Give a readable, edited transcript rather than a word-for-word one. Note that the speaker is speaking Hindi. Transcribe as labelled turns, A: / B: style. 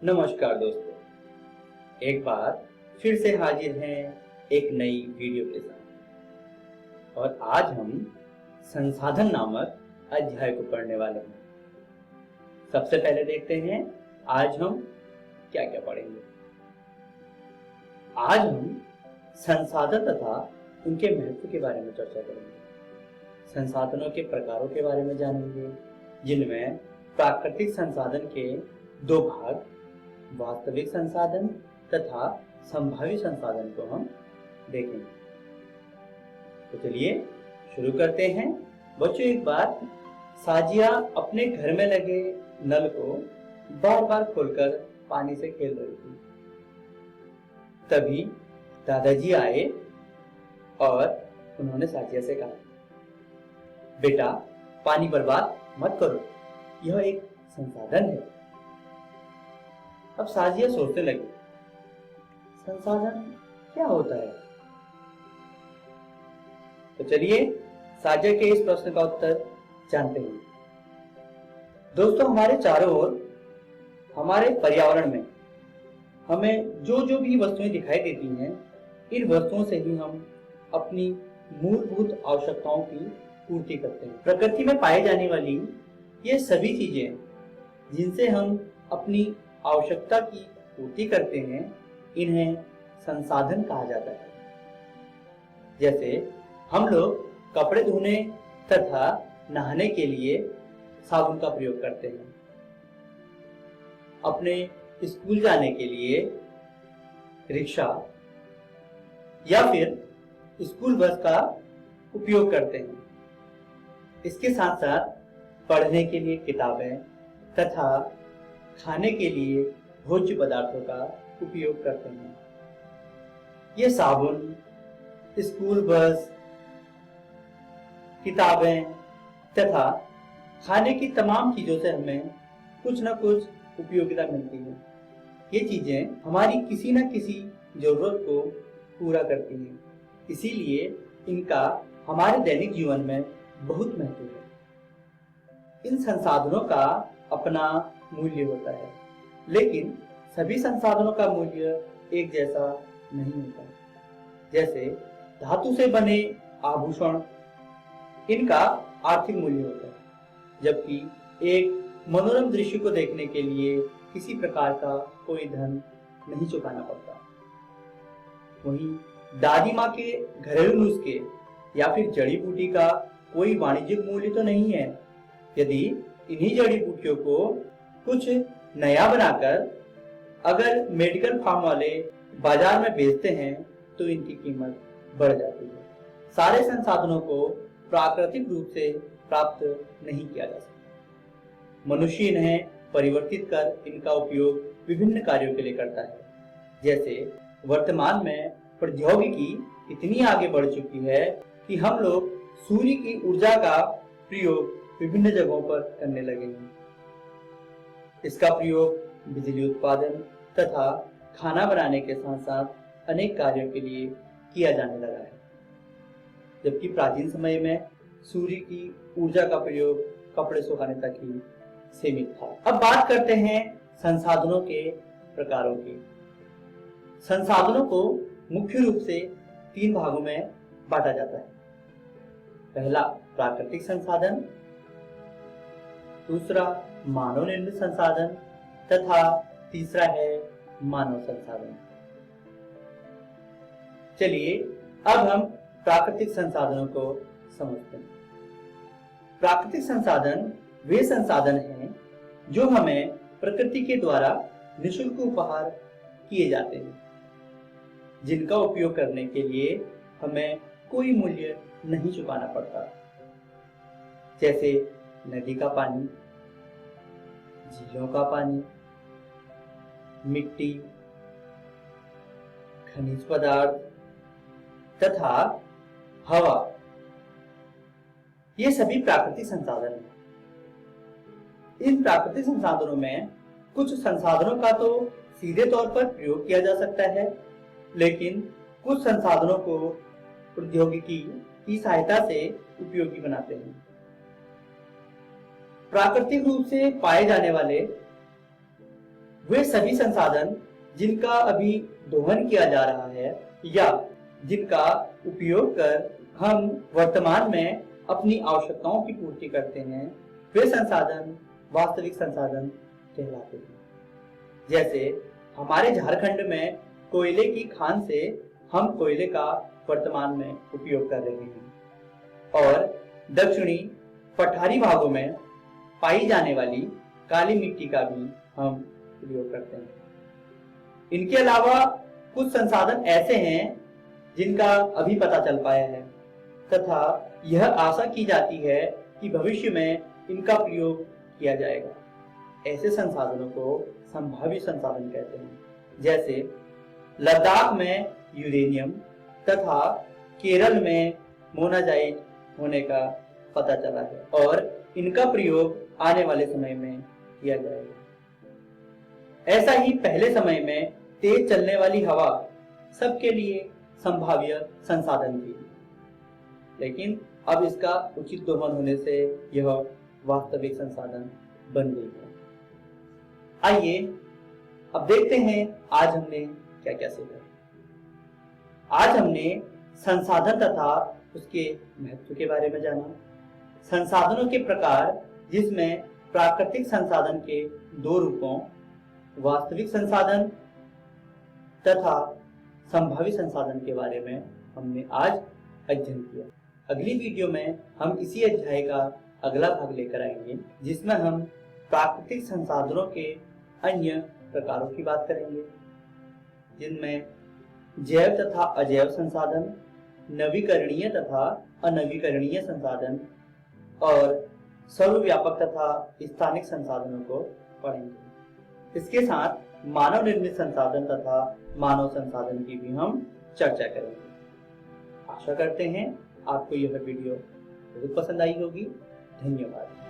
A: नमस्कार दोस्तों, एक बार फिर से हाजिर हैं एक नई वीडियो के साथ। और आज हम संसाधन नामक अध्याय को पढ़ने वाले हैं। सबसे पहले देखते हैं आज हम क्या क्या पढ़ेंगे। आज हम संसाधन तथा उनके महत्व के बारे में चर्चा करेंगे। संसाधनों के प्रकारों के बारे में जानेंगे, जिनमें प्राकृतिक संसाधन के दो भाग, वास्तविक संसाधन तथा संभावित संसाधन को हम देखेंगे। तो चलिए शुरू करते हैं। बच्चों, एक बार साजिया अपने घर में लगे नल को बार बार खोलकर पानी से खेल रही थी। तभी दादाजी आए और उन्होंने साजिया से कहा, बेटा, पानी बर्बाद मत करो, यह एक संसाधन है। अब साजिया सोचने लगी, संसाधन क्या होता है? तो चलिए साजिया के इस प्रश्न का उत्तर जानते हैं। दोस्तों, हमारे चारों ओर, हमारे पर्यावरण में हमें जो जो भी वस्तुएं दिखाई देती हैं, इन वस्तुओं से ही हम अपनी मूलभूत आवश्यकताओं की पूर्ति करते हैं। प्रकृति में पाई जाने वाली ये सभी चीजें जिनसे हम अपनी आवश्यकता की पूर्ति करते हैं, इन्हें संसाधन कहा जाता है। जैसे हम लोग कपड़े धोने तथा नहाने के लिए साबुन का प्रयोग करते हैं, अपने स्कूल जाने के लिए रिक्शा या फिर स्कूल बस का उपयोग करते हैं। इसके साथ साथ पढ़ने के लिए किताबें तथा खाने के लिए भोज्य पदार्थों का उपयोग करते हैं। ये साबुन, स्कूल बस, किताबें तथा खाने की तमाम चीजों से हमें कुछ न कुछ उपयोगिता मिलती है। ये चीजें हमारी किसी न किसी जरूरत को पूरा करती हैं, इसीलिए इनका हमारे दैनिक जीवन में बहुत महत्व है। इन संसाधनों का अपना मूल्य होता है, लेकिन सभी संसाधनों का मूल्य एक जैसा नहीं होता। जैसे धातु से बने आभूषण, इनका आर्थिक मूल्य होता है, जबकि एक मनोरम दृश्य को देखने के लिए किसी प्रकार का कोई धन नहीं चुकाना पड़ता। वहीं दादी माँ के घरेलू नुस्खे या फिर जड़ी बूटी का कोई वाणिज्यिक मूल्य तो नहीं है। यदि इन्हीं जड़ी बूटियों को कुछ नया बनाकर अगर मेडिकल फार्म वाले बाजार में बेचते हैं तो इनकी कीमत बढ़ जाती है। सारे संसाधनों को प्राकृतिक रूप से प्राप्त नहीं किया जा सकता। मनुष्य इन्हें परिवर्तित कर इनका उपयोग विभिन्न कार्यों के लिए करता है। जैसे वर्तमान में प्रौद्योगिकी इतनी आगे बढ़ चुकी है कि हम लोग सूर्य की ऊर्जा का प्रयोग विभिन्न जगहों पर करने लगे हैं। इसका प्रयोग बिजली उत्पादन तथा खाना बनाने के साथ साथ अनेक कार्यों के लिए किया जाने लगा है, जबकि प्राचीन समय में सूर्य की ऊर्जा का प्रयोग कपड़े सुखाने तक ही सीमित था। अब बात करते हैं संसाधनों के प्रकारों की। संसाधनों को मुख्य रूप से 3 भागों में बांटा जाता है। पहला प्राकृतिक संसाधन, दूसरा मानव निर्मित संसाधन तथा तीसरा है मानव संसाधन। चलिए अब हम प्राकृतिक संसाधनों को समझते हैं। प्राकृतिक संसाधन वे संसाधन हैं जो हमें प्रकृति के द्वारा निःशुल्क उपहार किए जाते हैं, जिनका उपयोग करने के लिए हमें कोई मूल्य नहीं चुकाना पड़ता। जैसे नदी का पानी, झीलों का पानी, मिट्टी, खनिज पदार्थ तथा हवा, ये सभी प्राकृतिक संसाधन हैं। इन प्राकृतिक संसाधनों में कुछ संसाधनों का तो सीधे तौर पर प्रयोग किया जा सकता है, लेकिन कुछ संसाधनों को प्रौद्योगिकी की सहायता से उपयोगी बनाते हैं। प्राकृतिक रूप से पाए जाने वाले वे सभी संसाधन जिनका अभी दोहन किया जा रहा है या जिनका उपयोग कर हम वर्तमान में अपनी आवश्यकताओं की पूर्ति करते हैं, वे संसाधन वास्तविक संसाधन कहलाते हैं। जैसे हमारे झारखंड में कोयले की खान से हम कोयले का वर्तमान में उपयोग कर रहे हैं और दक्षिणी पठारी भागों में पाई जाने वाली काली मिट्टी का भी हम प्रयोग करते हैं। इनके अलावा कुछ संसाधन ऐसे हैं जिनका अभी पता चल पाया है तथा यह आशा की जाती है कि भविष्य में इनका प्रयोग किया जाएगा। ऐसे संसाधनों को संभावित संसाधन कहते हैं। जैसे लद्दाख में यूरेनियम तथा केरल में मोनाजाइट होने का पता चला है और इनका प्रयोग आने वाले समय में किया जाएगा। ऐसा ही पहले समय में तेज चलने वाली हवा सबके लिए संभाव्य संसाधन थी, लेकिन अब इसका उचित दोहन होने से यह वास्तविक संसाधन बन गई है। आइए अब देखते हैं आज हमने क्या क्या सीखा। आज हमने संसाधन तथा उसके महत्व के बारे में जाना, संसाधनों के प्रकार जिसमें प्राकृतिक संसाधन के दो रूपों वास्तविक संसाधन तथा संभावित संसाधन के बारे में हमने आज अध्ययन किया। अगली वीडियो में हम इसी अध्याय का अगला भाग लेकर आएंगे जिसमें हम प्राकृतिक संसाधनों के अन्य प्रकारों की बात करेंगे, जिनमें जैव तथा अजैव संसाधन, नवीकरणीय तथा अनवीकरणीय संसाधन और सर्वव्यापक तथा स्थानिक संसाधनों को पढ़ेंगे। इसके साथ मानव निर्मित संसाधन तथा मानव संसाधन की भी हम चर्चा करेंगे। आशा करते हैं आपको यह वीडियो बहुत पसंद आई होगी। धन्यवाद।